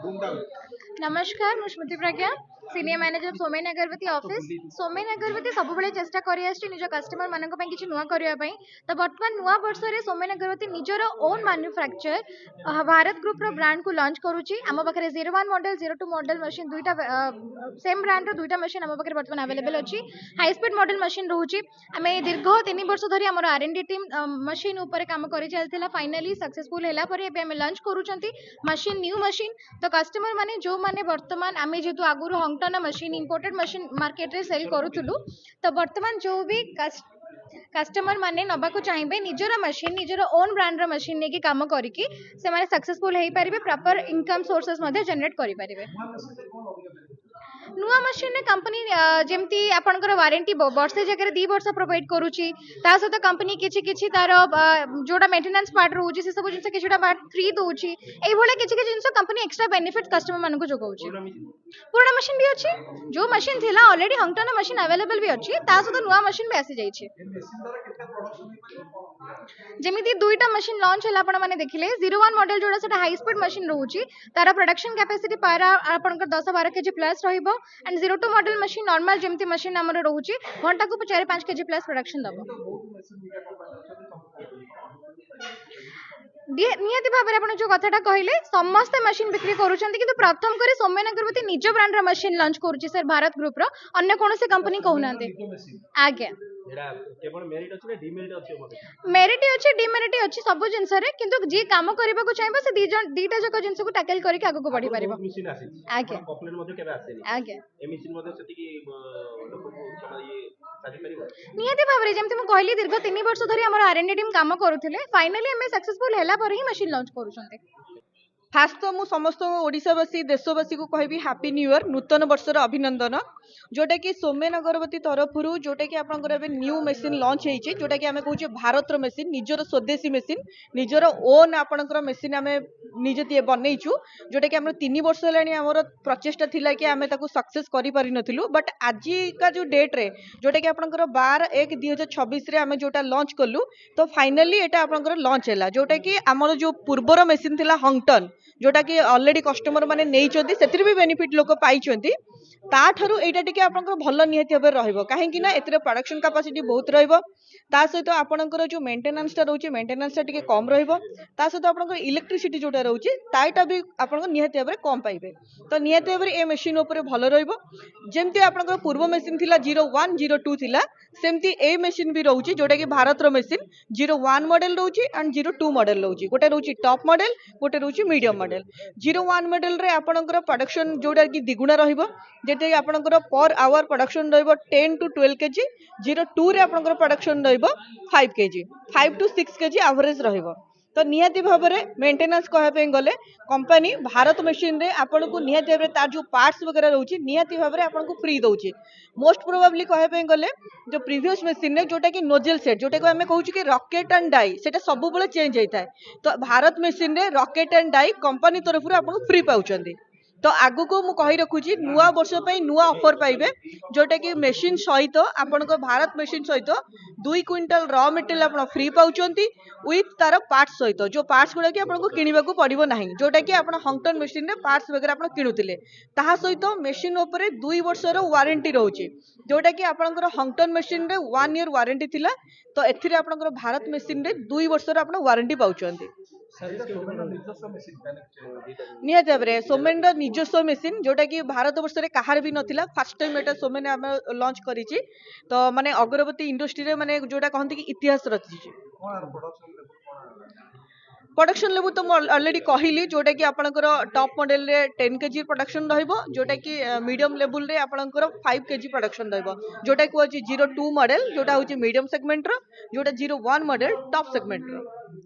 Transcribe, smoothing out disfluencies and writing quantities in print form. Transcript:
नमस्कार मु Smriti Pragya senior manager Somen Agarbatti office Somen Agarbatti सब चेष्टा कर निज कस्टमर मानक किसी नुआ करने तो बर्तमान नुआ वर्ष में सोमेन अगरबती निजर ओन मैन्युफैक्चर भारत ग्रुप रो ब्रांड को लॉन्च करुच्ची आम पाखे 01 मॉडल 02 मॉडल मशीन दुईटा सेम ब्रांड रो दुईटा मशीन आम पाखे बर्तमान अवेलेबल अच्छी हाई स्पीड मॉडल मशीन रोचे आम दीर्घ 3 वर्ष धरी आम R&D टीम मशीन उपर काम कर चलता फाइनाली सक्सेसफुल है लॉन्च करूँ मशीन न्यू मशीन तो कस्टमर माने जो माने वर्तमान आम जेहेतु आगुरी हंगटन मशीन इंपोर्टेड मशीन मार्केट रे सेल करूँ तो वर्तमान जो भी कस्टमर माने नबाकू चाहिए निजर मशीन निजर ओन ब्रांड मशीन नेकी काम करिकी से माने सक्सेसफुल हो पारे प्रॉपर इनकम सोर्सेस जनरेट करि पारिबे नुआ मशीन ने कंपनी जेमती आपनकर वारंटी वर्षे जगह 2 वर्ष प्रोवाइड करूची ता सहित कंपनी किछि किछि तार जोड़ा मेंटेनेंस पार्ट रहउची से सब जिंस किछुटा पार्ट फ्री दोउची एई भले किछि किछि जिंस कंपनी एक्स्ट्रा बेनिफिट कस्टमर मानको जोगौची पुराना मशीन भी अच्छी जो मशीन थिला ऑलरेडी हंगटन मशीन अवेलेबल भी अच्छी ता सहित नुआ मशीन भी आसी जाइछे जेमिति दुईटा मशीन लॉन्च है आपण माने देखिले 01 मॉडल जोड़ा सेटा हाई स्पीड मशीन रहउची तार प्रोडक्शन कैपेसिटी पारा आपनकर 10-12 केजी प्लस रहिबो एंड 02 मॉडल मशीन नॉर्मल जेमिति मशीन हमर रहउची घंटा को 4-5 केजी प्लस प्रोडक्शन दबो निहाती भाव में जो कथाटा कहले समस्त मशीन बिक्री करूछंती किंतु प्रथम करे सौम्यन अगरबती निज ब्रांड रा मशीन लॉन्च करूची सर भारत ग्रुप रो अन्य कोनोसी कंपनी कहउनांते आगे मेरिट अच्छी डिमेरिट अच्छी सब जिनस किंतु जी काम करबा को चाहिबो से दीटा जक जिनस को टैकल करके आगु को बढ़ी परिबो आगे आगे निहाती भाव में जमती कहली दीर्घ 3 वर्ष धरी आम R&D टीम काम करुले फाइनाली आम सक्सेसफुल है ही मशीन लॉन्च करूछंते फास्ट तो मु समस्त ओडिशावासी देशवासी को कहबी हैप्पी न्यू ईयर नूतन वर्षर अभिनंदन जोटा कि सोमेन अगरबती तरफ जोटा कि आपनकर एबे न्यू मशीन लॉन्च होईचे जोटा कि आमे कहूचे भारत रो मशीन निजर स्वदेशी मशीन निजर ओन आपनकर मशीन आमे निजे दिए बनैछु जोटा कि हमर 3 वर्ष हेलानी हमर प्रचेष्टा थिला कि आमे ताकू सक्सेस करि पारि नथिलु बट आज का जो डेट रे जोटा कि आपनकर 12/1/2026 रे आमे जोटा लॉन्च कलु तो फाइनली एटा आपनकर लॉन्च हैला जोटा कि हमर जो पूर्वर मशीन थिला हंगटन जोटा कि ऑलरेडी कस्टमर माने नेइचोंती सेतिर भी बेनिफिट लोक पाइचोंती ताठरू एटा टिके आपनकर भल नियति होबे रहइबो काहे कि ना एतरे प्रोडक्शन कैपेसिटी बहुत रहइबो ता सहित आपनकर जो मेंटेनेंस टा रहउची मेंटेनेंस टा टिके कम रहइबो ता सहित आपनकर इलेक्ट्रिसिटी जोटा रहउची ताइटा भी आपनकर नियति होबे कम पाइबे तो नियति होबे ए मशीन ऊपर भल रहइबो जेमती आपनकर पूर्व मशीन थिला 01 02 थिला सेमती ए मशीन भी रहउची जोटा कि भारत रो मशीन 01 मॉडल रहउची एंड 02 मॉडल रहउची गोटे रहउची टॉप मॉडल गोटे रहउची मीडियम मॉडल 01 मॉडल रे आपनकर प्रोडक्शन जोटा कि दिगुणा रहइबो जेते आपनकर पर आवर प्रोडक्शन रहइबो 10 to 12 केजी 02 रे आपनकर प्रोडक्शन रहइबो 5 केजी 5 to 6 केजी एवरेज रहइबो तो निहाती भाव में मेंटेनेंस कहबे गले कंपनी भारत मशीन रे आपन को निहाती भाव तार जो पार्ट्स वगैरह रहउची निहाती भाव में आपन को फ्री दउची मोस्ट प्रोबेबली कहबे गले जो प्रीवियस मशीन रे जोटा कि नोजल सेट जोटा को हमें कहूची कि रॉकेट एंड डाई सेटा सब बेले चेंज होता है तो भारत मशीन रे रॉकेट एंड डाई कंपनी तरफ आपन फ्री पाउचंदी तो आगु को मु कहि रखुची नुआ वर्ष पई नुआ ऑफर पाइबे जोटा कि मशीन सहित आपन को भारत मशीन सहित 2 क्विंटल रॉ मटेरियल आपन फ्री पाउचंती विथ तार पार्ट्स सहित जो पार्ट्स गुडा कि आपन को किनिबा को पड़िबो नाही जोटा कि आपन हंगटन मशीन रे पार्ट्स वगैरह आपन किनुतिले ताहा सहित मशीन ऊपर 2 वर्षर वारंटी रहउची जोटा कि आपन हंगटन मशीन रे 1 ईयर वारंटी थिला तो एथिरे आपन भारत मशीन रे 2 वर्षर आपन वारंटी पाउचंती निहाती भाव में सोमेन निजस्व मेसीन जोटा कि भारत वर्ष में कहार भी नथिला फर्स्ट टाइम एटा सोमेन आम लॉन्च करिछि तो माने अगरबत्ती इंडस्ट्री रे माने जोटा कहंती कि इतिहास रचिछि प्रोडक्शन लेवल तो ऑलरेडी कहली जोटा कि आपनकर टॉप मॉडल रे 10 केजी प्रोडक्शन रहइबो जोटा कि मीडियम लेवल रे आपनकर 5 केजी प्रोडक्शन रहइबो जोटा कि 02 मॉडल जोटा होची मीडियम सेगमेंट रो जोटा 01 मॉडल टॉप सेगमेंट रो